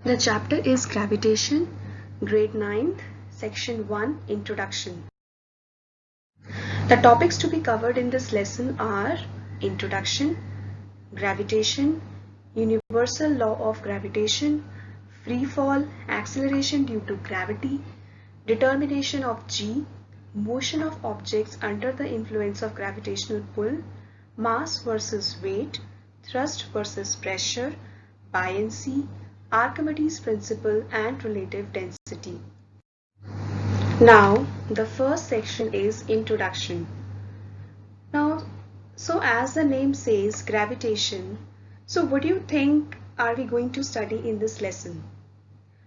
The chapter is Gravitation, Grade 9th, Section 1, Introduction. The topics to be covered in this lesson are Introduction, Gravitation, Universal Law of Gravitation, Free Fall, Acceleration due to Gravity, Determination of G, Motion of objects under the influence of gravitational pull, Mass versus weight, Thrust versus pressure, Buoyancy, Archimedes' principle and relative density. Now, the first section is Introduction. Now, so as the name says, gravitation, so what do you think are we going to study in this lesson?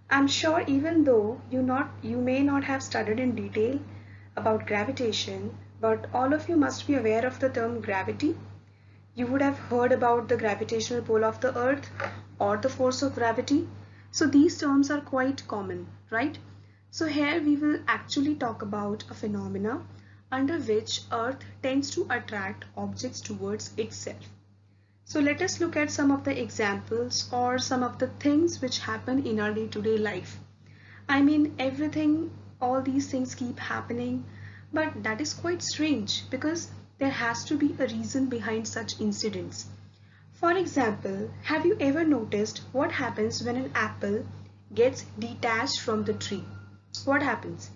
I'm sure even though you may not have studied in detail about gravitation, but all of you must be aware of the term gravity. You would have heard about the gravitational pull of the earth or the force of gravity. So these terms are quite common, right? So here we will actually talk about a phenomena under which earth tends to attract objects towards itself. So let us look at some of the examples or some of the things which happen in our day-to-day life. I mean, all these things keep happening, but that is quite strange because there has to be a reason behind such incidents. For example, have you ever noticed what happens when an apple gets detached from the tree? What happens?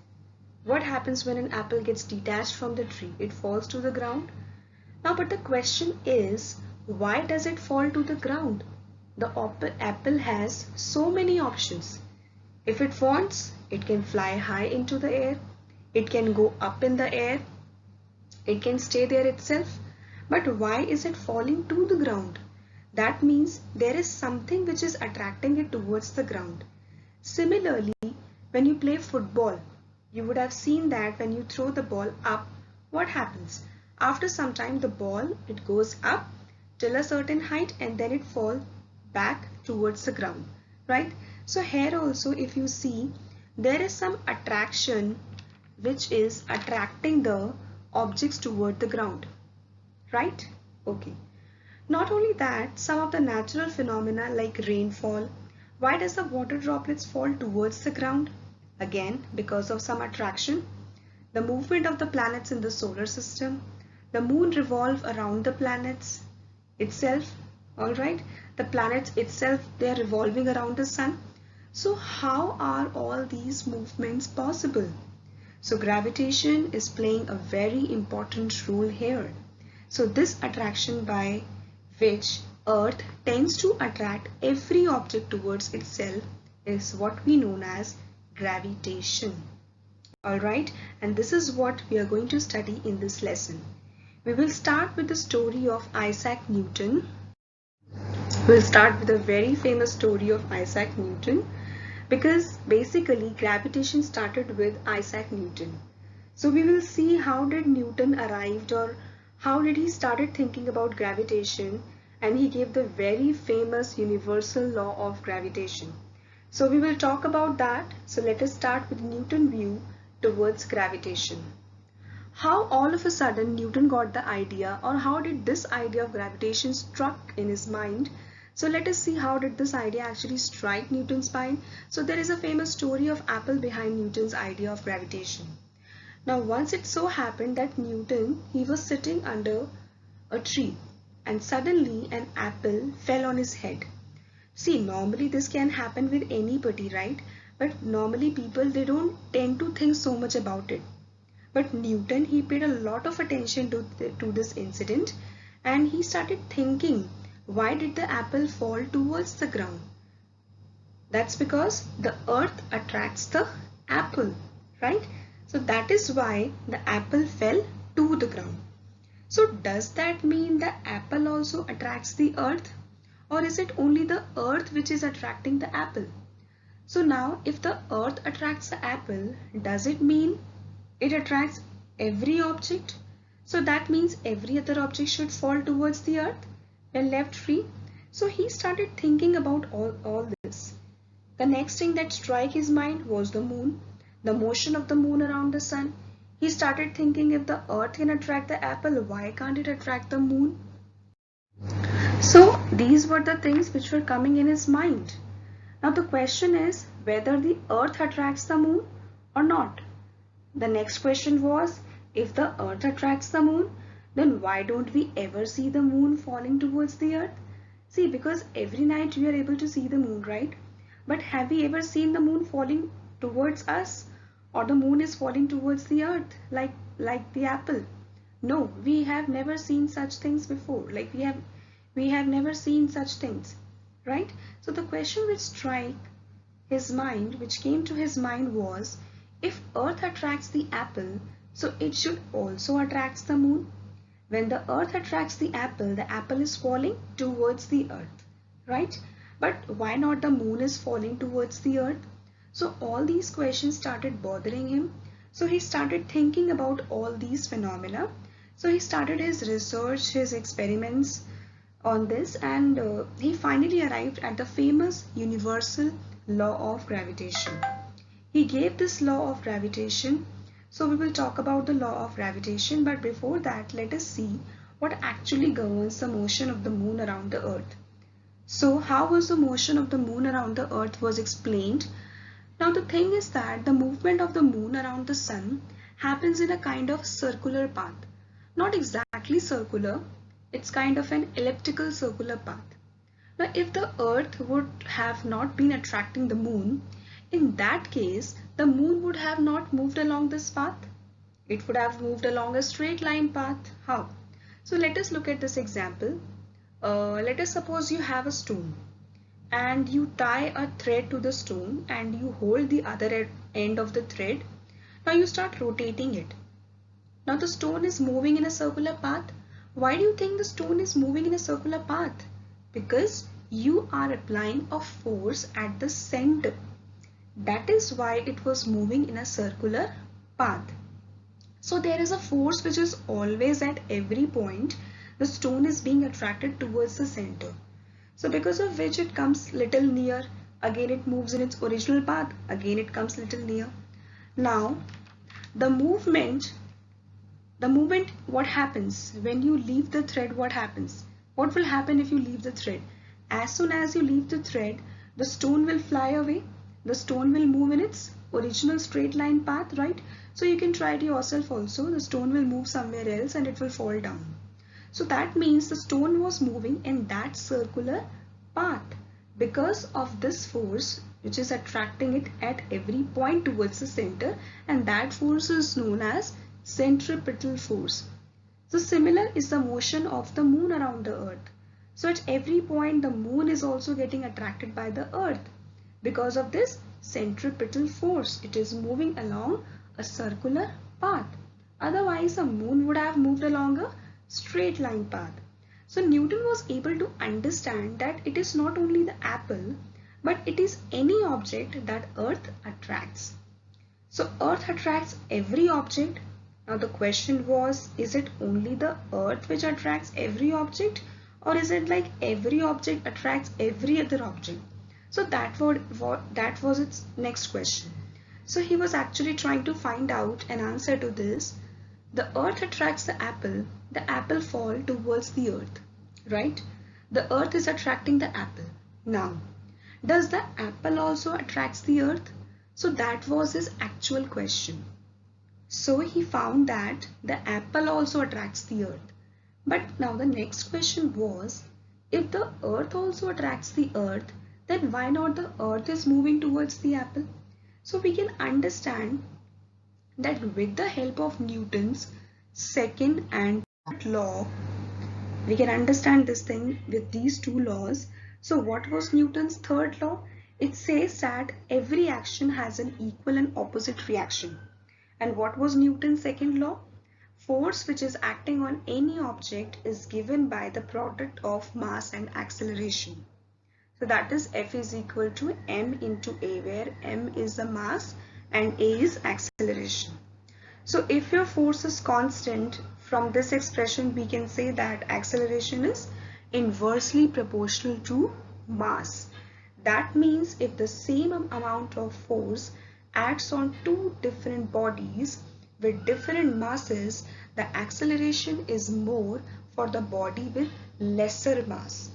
What happens when an apple gets detached from the tree? It falls to the ground. Now, but the question is, why does it fall to the ground? The apple has so many options. If it wants, it can fly high into the air. It can go up in the air. It can stay there itself. But why is it falling to the ground? That means there is something which is attracting it towards the ground. Similarly, when you play football, you would have seen that when you throw the ball up, what happens? After some time, the ball, it goes up till a certain height and then it falls back towards the ground, right? So here also, if you see, there is some attraction which is attracting the objects toward the ground, right? Okay. Not only that, some of the natural phenomena like rainfall. Why does the water droplets fall towards the ground? Again, because of some attraction. The movement of the planets in the solar system. The moon revolves around the planets itself. Alright, the planets itself, they are revolving around the sun. So how are all these movements possible? So gravitation is playing a very important role here. So this attraction by which Earth tends to attract every object towards itself is what we know as gravitation. Alright, and this is what we are going to study in this lesson. We will start with the story of Isaac Newton. We'll start with a very famous story of Isaac Newton because basically gravitation started with Isaac Newton. So we will see how did Newton arrived or how did he started thinking about gravitation, and he gave the very famous universal law of gravitation. So we will talk about that. So let us start with Newton's view towards gravitation. How all of a sudden Newton got the idea, or how did this idea of gravitation struck in his mind? So let us see how did this idea actually strike Newton's mind. So there is a famous story of apple behind Newton's idea of gravitation. Now once it so happened that Newton, he was sitting under a tree and suddenly an apple fell on his head. See, normally this can happen with anybody, right? But normally people, they don't tend to think so much about it. But Newton, he paid a lot of attention to this incident and he started thinking, why did the apple fall towards the ground? That's because the earth attracts the apple, right? So that is why the apple fell to the ground. So does that mean the apple also attracts the earth? Or is it only the earth which is attracting the apple? So now if the earth attracts the apple, does it mean it attracts every object? So that means every other object should fall towards the earth when left free. So he started thinking about all this. The next thing that struck his mind was the moon, the motion of the moon around the sun. He started thinking, if the earth can attract the apple, why can't it attract the moon? So these were the things which were coming in his mind. Now the question is whether the earth attracts the moon or not. The next question was, if the earth attracts the moon, then why don't we ever see the moon falling towards the earth? See, because every night we are able to see the moon, right? But have we ever seen the moon falling towards us, or the moon is falling towards the earth like the apple? No, we have never seen such things before. Like we have never seen such things, right? So the question which came to his mind was, if earth attracts the apple, so it should also attract the moon. When the earth attracts the apple is falling towards the earth, right? But why not the moon is falling towards the earth? So all these questions started bothering him. So he started thinking about all these phenomena. So he started his research, his experiments on this, and he finally arrived at the famous universal law of gravitation. He gave this law of gravitation. So we will talk about the law of gravitation, but before that, let us see what actually governs the motion of the moon around the earth. So how was the motion of the moon around the earth was explained. Now the thing is that the movement of the moon around the sun happens in a kind of circular path. Not exactly circular, it's kind of an elliptical circular path. Now if the earth would have not been attracting the moon, in that case, the moon would have not moved along this path. It would have moved along a straight line path. How? So let us look at this example. Let us suppose you have a stone and you tie a thread to the stone and you hold the other end of the thread. Now you start rotating it. Now the stone is moving in a circular path. Why do you think the stone is moving in a circular path? Because you are applying a force at the center. That is why it was moving in a circular path. So there is a force which is always at every point. The stone is being attracted towards the center. So because of which it comes little near, again it moves in its original path, again it comes little near. Now the movement, what happens when you leave the thread? What happens? What will happen if you leave the thread? As soon as you leave the thread, the stone will fly away. The stone will move in its original straight line path, right? So you can try it yourself also. The stone will move somewhere else and it will fall down. So that means the stone was moving in that circular path because of this force which is attracting it at every point towards the center, and that force is known as centripetal force. So similar is the motion of the moon around the earth. So at every point the moon is also getting attracted by the earth. Because of this centripetal force, it is moving along a circular path. Otherwise, the moon would have moved along a straight line path. So Newton was able to understand that it is not only the apple, but it is any object that earth attracts. So earth attracts every object. Now the question was, is it only the earth which attracts every object, or is it like every object attracts every other object? So that was its next question. So he was actually trying to find out an answer to this. The earth attracts the apple fall towards the earth, right? The earth is attracting the apple. Now, does the apple also attracts the earth? So that was his actual question. So he found that the apple also attracts the earth. But now the next question was, if the earth also attracts the earth, then why not the earth is moving towards the apple? So we can understand that with the help of Newton's second and third law, we can understand this thing with these two laws. So what was Newton's third law? It says that every action has an equal and opposite reaction. And what was Newton's second law? Force which is acting on any object is given by the product of mass and acceleration. So that is F is equal to m into a, where m is the mass and a is acceleration. So if your force is constant, from this expression we can say that acceleration is inversely proportional to mass. That means if the same amount of force acts on two different bodies with different masses, the acceleration is more for the body with lesser mass.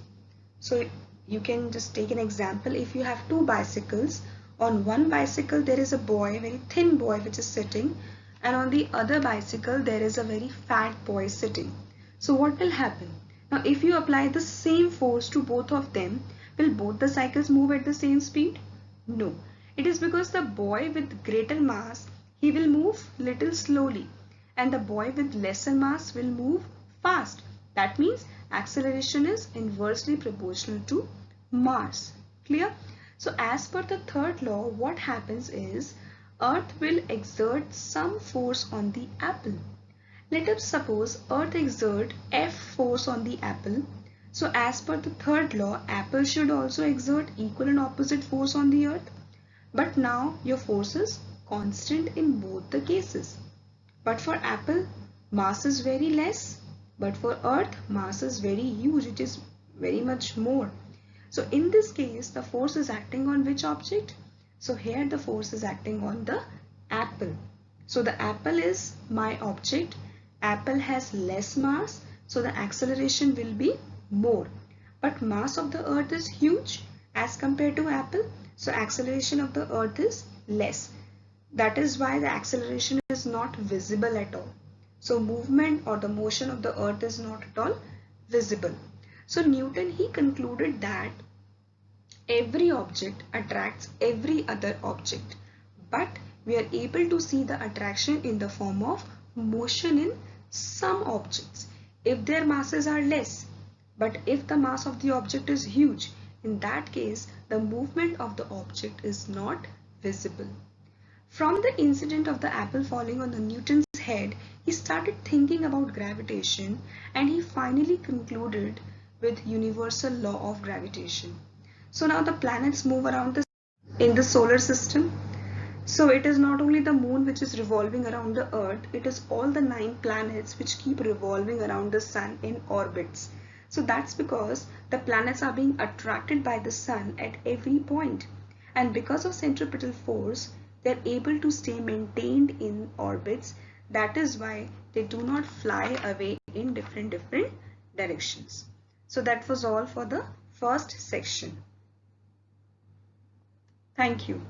So You can just take an example. If you have two bicycles, on one bicycle there is a boy, very thin boy which is sitting, and on the other bicycle there is a very fat boy sitting. So what will happen? Now if you apply the same force to both of them, will both the cycles move at the same speed? No. It is because the boy with greater mass, he will move little slowly, and the boy with lesser mass will move fast. That means acceleration is inversely proportional to mass. Clear? So as per the third law, what happens is Earth will exert some force on the apple. Let us suppose Earth exert F force on the apple. So as per the third law, apple should also exert equal and opposite force on the Earth. But now your force is constant in both the cases. But for apple, mass is very less. But for Earth, mass is very huge. It is very much more. So in this case, the force is acting on which object? So here the force is acting on the apple. So the apple is my object. Apple has less mass, so the acceleration will be more. But mass of the Earth is huge as compared to apple. So acceleration of the Earth is less. That is why the acceleration is not visible at all. So movement or the motion of the Earth is not at all visible. So Newton, he concluded that every object attracts every other object, but we are able to see the attraction in the form of motion in some objects if their masses are less. But if the mass of the object is huge, in that case the movement of the object is not visible. From the incident of the apple falling on the Newton's head, he started thinking about gravitation, and he finally concluded with universal law of gravitation. So now the planets move around in the solar system. So it is not only the moon which is revolving around the earth, it is all the 9 planets which keep revolving around the sun in orbits. So that's because the planets are being attracted by the sun at every point, and because of centripetal force they are able to stay maintained in orbits. That is why they do not fly away in different directions. So that was all for the first section. Thank you.